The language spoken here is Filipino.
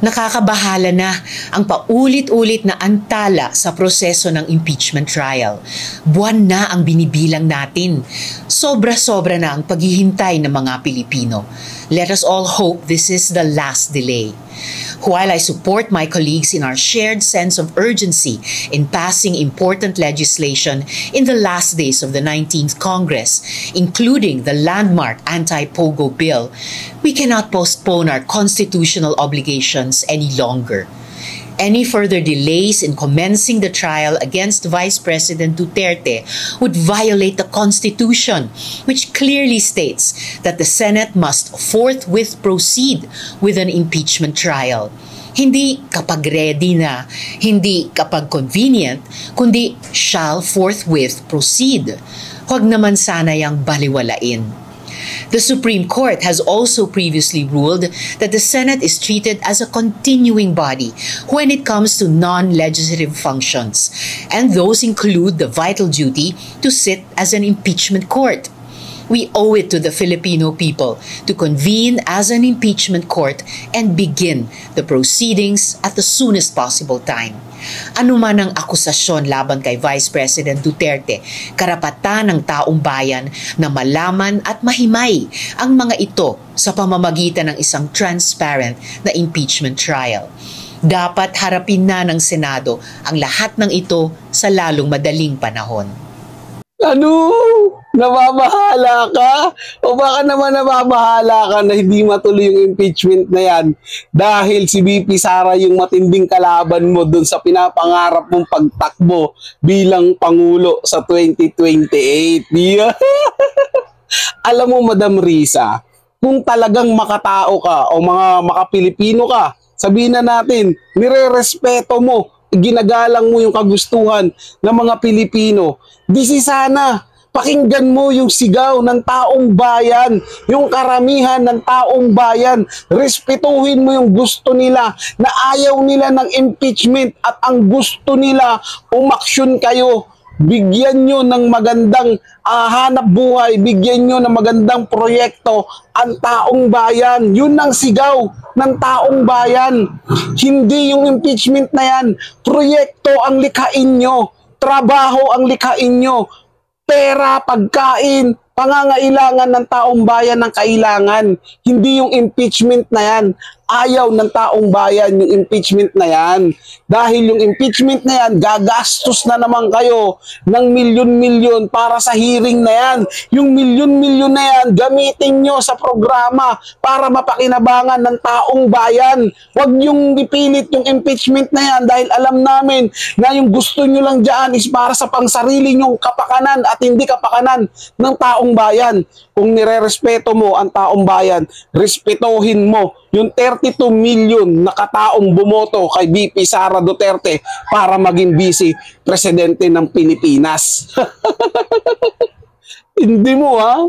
Nakakabahala na ang paulit-ulit na antala sa proseso ng impeachment trial. Buwan na ang binibilang natin. Sobra-sobra na ang paghihintay ng mga Pilipino. Let us all hope this is the last delay. While I support my colleagues in our shared sense of urgency in passing important legislation in the last days of the 19th Congress, including the landmark anti-POGO bill, we cannot postpone our constitutional obligations any longer. Any further delays in commencing the trial against Vice President Duterte would violate the Constitution, which clearly states that the Senate must forthwith proceed with an impeachment trial. Hindi kapag ready na, hindi kapag convenient, kundi shall forthwith proceed. Huwag naman sana yang baliwalain. The Supreme Court has also previously ruled that the Senate is treated as a continuing body when it comes to non-legislative functions, and those include the vital duty to sit as an impeachment court. We owe it to the Filipino people to convene as an impeachment court and begin the proceedings at the soonest possible time. Ano man ang akusasyon laban kay Vice President Duterte, karapatan ng taong bayan na malaman at mahimay ang mga ito sa pamamagitan ng isang transparent na impeachment trial. Dapat harapin na ng Senado ang lahat ng ito sa lalong madaling panahon. Ano? Nababahala ka? O baka naman nababahala ka na hindi matuloy yung impeachment na yan dahil si VP Sara yung matinding kalaban mo dun sa pinapangarap mong pagtakbo bilang Pangulo sa 2028. Yeah. Alam mo, Madam Risa, kung talagang makatao ka o mga makapilipino ka, sabihin na natin, nire-respeto mo, ginagalang mo yung kagustuhan ng mga Pilipino, di si sana pakinggan mo yung sigaw ng taong bayan, yung karamihan ng taong bayan. Respetuhin mo yung gusto nila na ayaw nila ng impeachment at ang gusto nila umaksyon kayo. Bigyan nyo ng magandang hanap buhay, bigyan nyo ng magandang proyekto ang taong bayan. Yun ang sigaw ng taong bayan. Hindi yung impeachment na yan. Proyekto ang likhain nyo. Trabaho ang likhain nyo. Pera, pagkain, pangangailangan ng taong bayan ng kailangan. Hindi yung impeachment na yan. Ayaw ng taong bayan yung impeachment na yan. Dahil yung impeachment na yan, gagastos na naman kayo ng milyon-milyon para sa hearing na yan. Yung milyon-milyon na yan, gamitin nyo sa programa para mapakinabangan ng taong bayan. Huwag yung ipilit yung impeachment na yan dahil alam namin na yung gusto nyo lang dyan is para sa pangsarili nyong kapakanan at hindi kapakanan ng taong bayan. Kung nire-respeto mo ang taong bayan, respetuhin mo yung 32 million na kataong bumoto kay VP Sara Duterte para maging vice presidente ng Pilipinas. Hindi mo ha?